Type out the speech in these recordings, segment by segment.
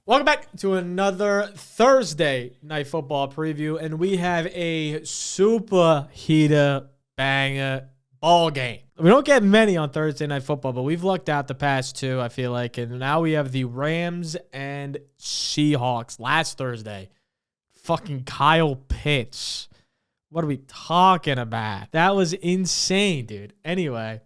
Welcome back to another Thursday night football preview, and we have a super heater banger ball game. We don't get many on Thursday night football, but we've lucked out the past two, I feel like, and now we have the Rams and Seahawks last Thursday. Fucking Kyle Pitts. What are we talking about? That was insane, dude. Anyway,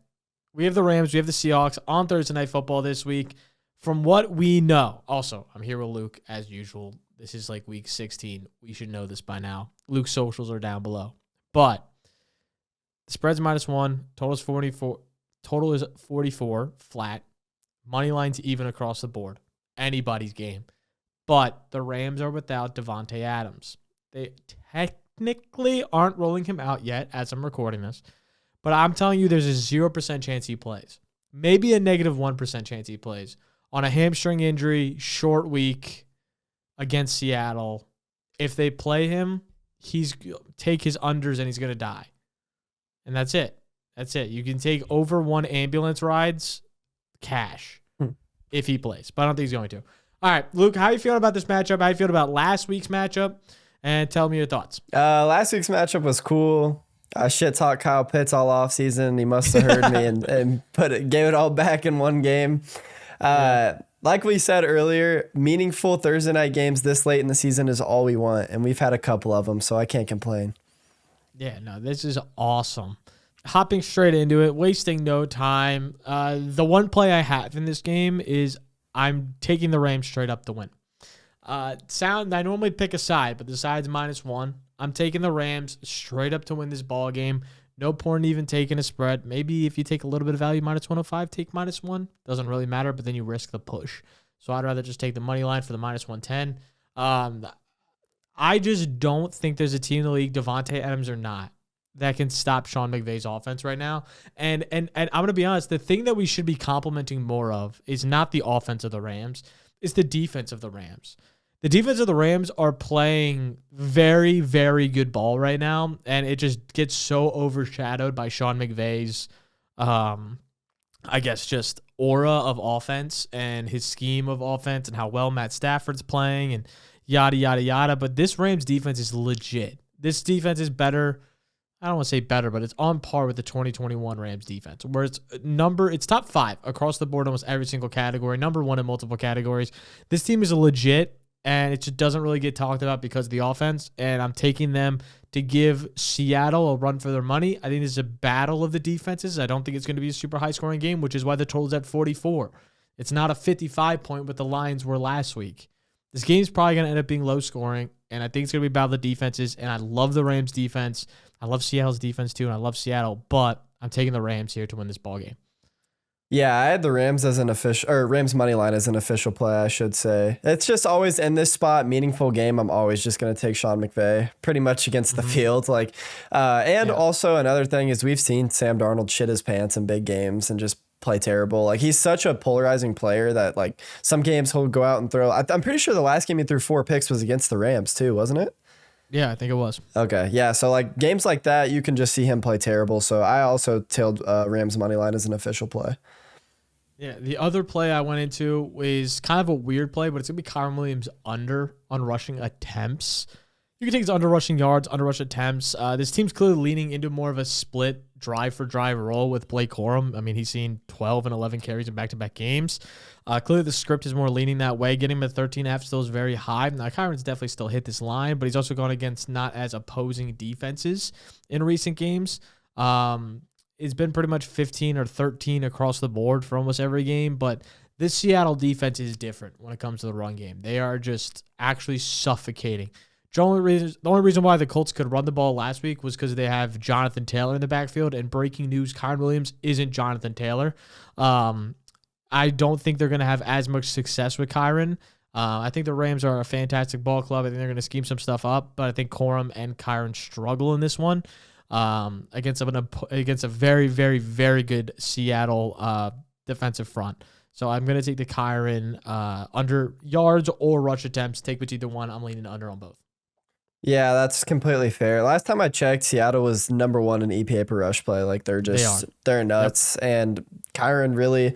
we have the Rams, we have the Seahawks on Thursday night football this week. From what we know, also, I'm here with Luke as usual. This is like week 16. We should know this by now. Luke's socials are down below. But the spread's -1. Total is 44. Total is 44 flat. Money line's even across the board. Anybody's game. But the Rams are without Devontae Adams. They technically aren't rolling him out yet as I'm recording this. But I'm telling you, there's a 0% chance he plays. Maybe a -1% chance he plays. On a hamstring injury, short week against Seattle, if they play him, he's take his unders and he's going to die. And that's it. That's it. You can take over 1 ambulance rides, cash, if he plays. But I don't think he's going to. All right, Luke, how are you feeling about this matchup? How are you feeling about last week's matchup? And tell me your thoughts. Last week's matchup was cool. I shit-talked Kyle Pitts all offseason. He must have heard me and gave it all back in one game. Like we said earlier, meaningful Thursday night games this late in the season is all we want, and we've had a couple of them, so I can't complain. Yeah, no, this is awesome. Hopping straight into it, wasting no time. The one play I have in this game is I'm taking the Rams straight up to win. I normally pick a side, but the side's -1. I'm taking the Rams straight up to win this ball game. No point even taking a spread. Maybe if you take a little bit of value, -105, take -1. Doesn't really matter, but then you risk the push. So I'd rather just take the money line for the -110. I just don't think there's a team in the league, Devontae Adams or not, that can stop Sean McVay's offense right now. And I'm going to be honest, the thing that we should be complimenting more of is not the offense of the Rams, it's the defense of the Rams. The defense of the Rams are playing very, very good ball right now, and it just gets so overshadowed by Sean McVay's, I guess, just aura of offense and his scheme of offense and how well Matt Stafford's playing and yada, yada, yada. But this Rams defense is legit. This defense is better. I don't want to say better, but it's on par with the 2021 Rams defense, where it's top 5 across the board, almost every single category, #1 in multiple categories. This team is legit. And it just doesn't really get talked about because of the offense. And I'm taking them to give Seattle a run for their money. I think this is a battle of the defenses. I don't think it's going to be a super high-scoring game, which is why the total's at 44. It's not a 55-point what the Lions were last week. This game's probably going to end up being low-scoring, and I think it's going to be about the defenses. And I love the Rams' defense. I love Seattle's defense, too, and I love Seattle. But I'm taking the Rams here to win this ballgame. Yeah, I had the Rams as an official, or Rams money line as an official play, I should say. It's just always in this spot, meaningful game. I'm always just going to take Sean McVay pretty much against the field. Also another thing is we've seen Sam Darnold shit his pants in big games and just play terrible. Like, he's such a polarizing player that, like, some games he'll go out and throw. I'm pretty sure the last game he threw 4 picks was against the Rams too, wasn't it? Yeah, I think it was. Okay, yeah. So, like, games like that, you can just see him play terrible. So I also tailed Rams money line as an official play. Yeah, the other play I went into is kind of a weird play, but it's going to be Kyren Williams under on rushing attempts. You can take his under rushing yards, under rush attempts. This team's clearly leaning into more of a split drive-for-drive role with Blake Corum. I mean, he's seen 12 and 11 carries in back-to-back games. Clearly, the script is more leaning that way. Getting him at 13.5 still is very high. Now, Kyron's definitely still hit this line, but he's also gone against not as opposing defenses in recent games. It's been pretty much 15 or 13 across the board for almost every game, but this Seattle defense is different when it comes to the run game. They are just actually suffocating. The only reason why the Colts could run the ball last week was because they have Jonathan Taylor in the backfield, and breaking news, Kyren Williams isn't Jonathan Taylor. I don't think they're going to have as much success with Kyren. I think the Rams are a fantastic ball club. I think they're going to scheme some stuff up, but I think Corum and Kyren struggle in this one. Against a very, very, very good Seattle defensive front. So I'm going to take the Kyren under yards or rush attempts. Take which either one. I'm leaning under on both. Yeah, that's completely fair. Last time I checked, Seattle was #1 in EPA per rush play. Like, they're nuts. Yep. And Kyren really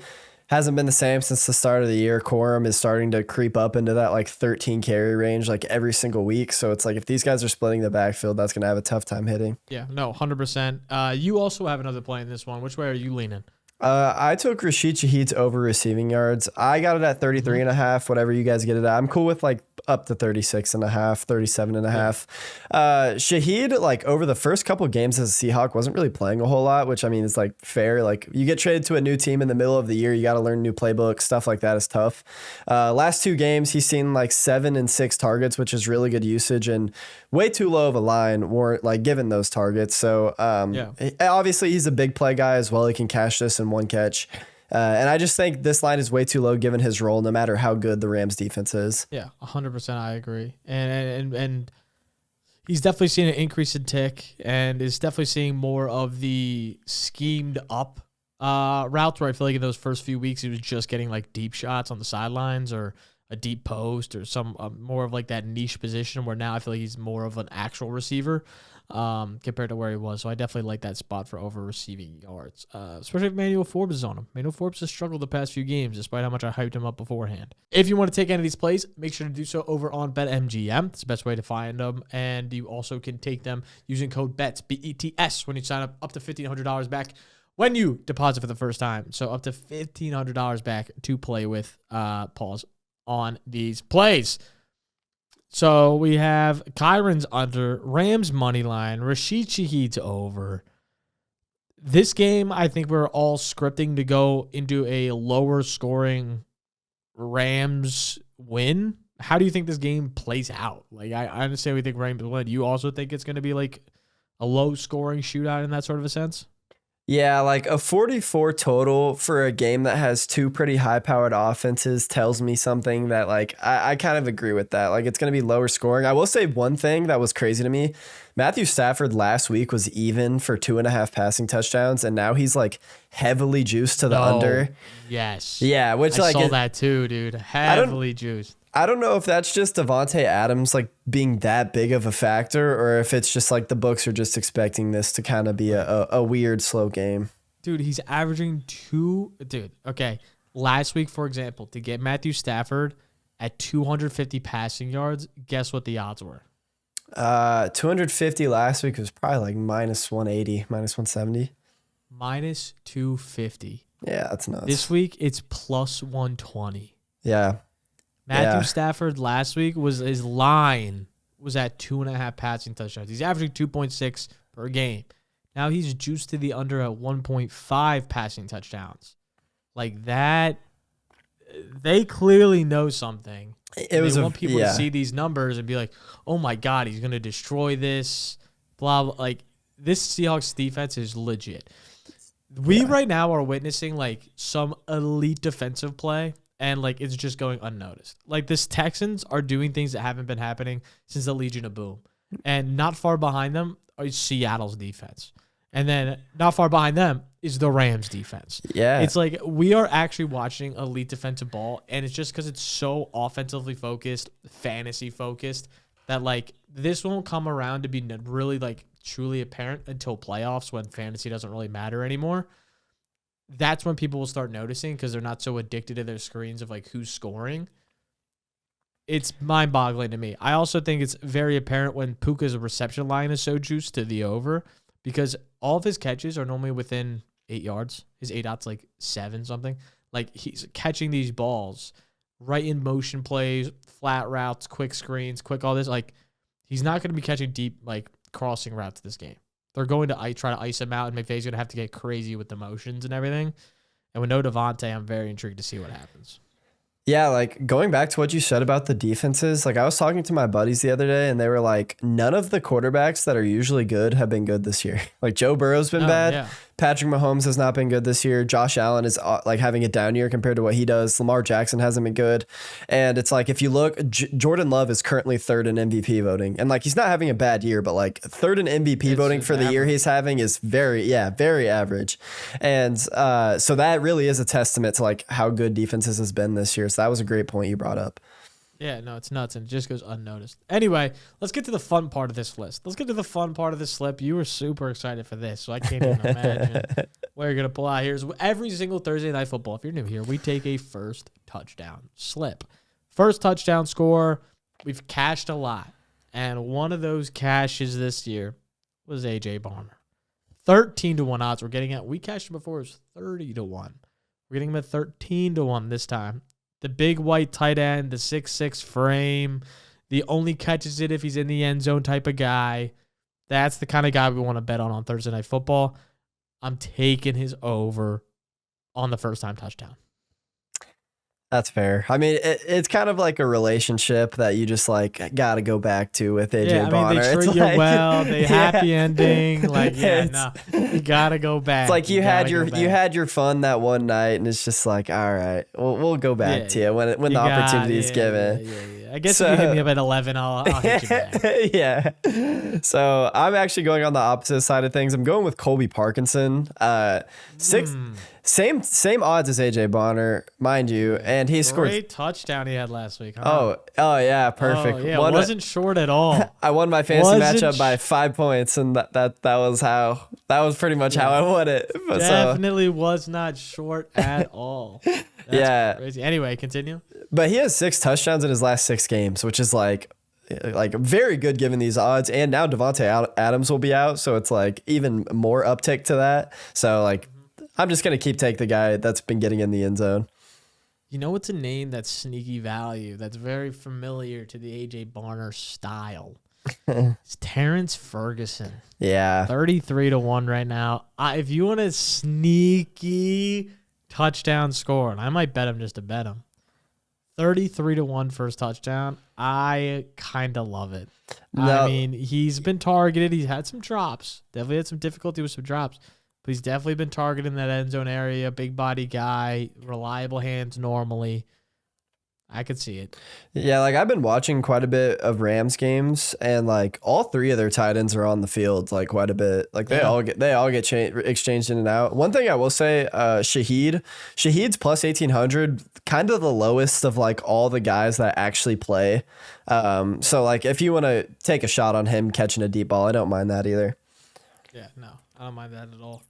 hasn't been the same since the start of the year. Corum is starting to creep up into that like 13 carry range like every single week. So it's like if these guys are splitting the backfield, that's going to have a tough time hitting. Yeah, no, 100%. You also have another play in this one. Which way are you leaning? I took Rashid Shaheed's over receiving yards. I got it at 33 and a half, whatever you guys get it at. I'm cool with like up to 36 and a half, 37 and a half. Shaheed, like over the first couple of games as a Seahawk, wasn't really playing a whole lot, which I mean is like fair. Like you get traded to a new team in the middle of the year, you got to learn new playbook, stuff like that is tough. Last 2 games, he's seen like 7 and 6 targets, which is really good usage and way too low of a line weren't like given those targets. So obviously he's a big play guy as well. He can cash this in one catch. And I just think this line is way too low given his role, no matter how good the Rams defense is. Yeah, 100%. I agree. And he's definitely seen an increase in tick and is definitely seeing more of the schemed up routes where I feel like in those first few weeks he was just getting like deep shots on the sidelines or a deep post or some more of like that niche position where now I feel like he's more of an actual receiver compared to where he was. So I definitely like that spot for over receiving yards, especially if Manuel Forbes is on him. Manuel Forbes has struggled the past few games despite how much I hyped him up beforehand. If you want to take any of these plays, make sure to do so over on BetMGM. It's the best way to find them. And you also can take them using code BETS, BETS, when you sign up to $1,500 back when you deposit for the first time. So up to $1,500 back to play with pause on these plays. So we have Kyron's under, Rams money line, Rashid Shaheed's over. This game, I think we're all scripting to go into a lower scoring Rams win. How do you think this game plays out? Like I understand we think Rams win. You also think it's going to be like a low scoring shootout in that sort of a sense? Yeah, like a 44 total for a game that has 2 pretty high-powered offenses tells me something that, like, I kind of agree with that. Like, it's going to be lower scoring. I will say one thing that was crazy to me. Matthew Stafford last week was even for 2.5 passing touchdowns, and now he's, like, heavily juiced to the under. Yes. Yeah, which, I saw that too, dude. Heavily juiced. I don't know if that's just Devontae Adams like being that big of a factor or if it's just like the books are just expecting this to kind of be a weird slow game. Dude, he's averaging okay. Last week, for example, to get Matthew Stafford at 250 passing yards, guess what the odds were? 250 last week was probably like minus 180, minus 170. Minus 250. Yeah, that's nuts. This week, it's plus 120. Yeah. Matthew Stafford last week his line was at 2.5 passing touchdowns. He's averaging 2.6 per game. Now he's juiced to the under at 1.5 passing touchdowns. Like that, they clearly know something. They want people to see these numbers and be like, "Oh my God, he's gonna destroy this." Blah blah. Like this Seahawks defense is legit. We right now are witnessing like some elite defensive play. And, like, it's just going unnoticed. Like, this Texans are doing things that haven't been happening since the Legion of Boom. And not far behind them is Seattle's defense. And then not far behind them is the Rams defense. Yeah. It's like we are actually watching elite defensive ball. And it's just because it's so offensively focused, fantasy focused, that, like, this won't come around to be really, like, truly apparent until playoffs when fantasy doesn't really matter anymore. That's when people will start noticing because they're not so addicted to their screens of like who's scoring. It's mind-boggling to me. I also think it's very apparent when Puka's reception line is so juiced to the over because all of his catches are normally within 8 yards. His 8.'s like 7 something. Like he's catching these balls right in motion plays, flat routes, quick screens, quick all this. Like he's not going to be catching deep like crossing routes this game. They're going to try to ice him out, and McVay's going to have to get crazy with the motions and everything. And with no Devontae, I'm very intrigued to see what happens. Yeah, like going back to what you said about the defenses, like I was talking to my buddies the other day and they were like, none of the quarterbacks that are usually good have been good this year. Like Joe Burrow's been bad. Yeah. Patrick Mahomes has not been good this year. Josh Allen is like having a down year compared to what he does. Lamar Jackson hasn't been good. And it's like, if you look, Jordan Love is currently 3rd in MVP voting. And like, he's not having a bad year, but like 3rd in MVP voting for the year he's having is very average. And so that really is a testament to like how good defenses has been this year. So that was a great point you brought up. Yeah, no, it's nuts, and it just goes unnoticed. Anyway, let's get to the fun part of this list. Let's get to the fun part of this slip. You were super excited for this, so I can't even imagine what you're going to pull out here. Every single Thursday Night Football, if you're new here, we take a first touchdown slip. First touchdown score, we've cashed a lot, and one of those cashes this year was A.J. Barner. 13-1 odds we're getting at. We cashed him before, it was 30-1. We're getting him at 13-1 this time. The big white tight end, the 6'6" frame, the only catches it if he's in the end zone type of guy. That's the kind of guy we want to bet on Thursday Night Football. I'm taking his over on the first time touchdown. That's fair. I mean, it's kind of like a relationship that you just like got to go back to with AJ Bonner. They treat you well. They happy ending. Like, you got to go back. It's like you had your fun that one night, and it's just like, all right, we'll go back to you when the opportunity is given. I guess if you hit me up at 11, I'll hit you back. Yeah. So I'm actually going on the opposite side of things. I'm going with Colby Parkinson. Same odds as AJ Bonner, mind you, and he scored great touchdown he had last week. Huh? Oh yeah, perfect. Oh, yeah, wasn't short at all. I won my fantasy matchup by 5 points, and that was pretty much how I won it. Definitely was not short at all. That's crazy. Anyway, continue. But he has 6 touchdowns in his last 6 games, which is like very good given these odds. And now Devontae Adams will be out, so it's like even more uptick to that. So like, I'm just going to take the guy that's been getting in the end zone. You know what's a name that's sneaky value that's very familiar to the A.J. Barner style? It's Terrence Ferguson. Yeah. 33-1 right now. If you want a sneaky touchdown score, and I might bet him just to bet him, 33-1 first touchdown. I kind of love it. No. I mean, he's been targeted. He's had some drops. Definitely had some difficulty with some drops. But he's definitely been targeted in that end zone area. Big body guy, reliable hands normally. I could see it. Yeah, like I've been watching quite a bit of Rams games, and like all 3 of their tight ends are on the field like quite a bit. Like they all get exchanged in and out. One thing I will say, Shaheed's plus 1,800, kind of the lowest of like all the guys that actually play. So like if you want to take a shot on him catching a deep ball, I don't mind that either. Yeah, no, I don't mind that at all.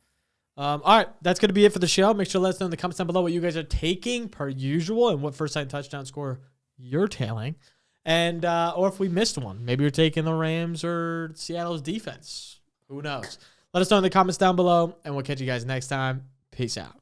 All right, that's going to be it for the show. Make sure to let us know in the comments down below what you guys are taking per usual and what first-time touchdown score you're tailing. And or if we missed one. Maybe you're taking the Rams or Seattle's defense. Who knows? Let us know in the comments down below, and we'll catch you guys next time. Peace out.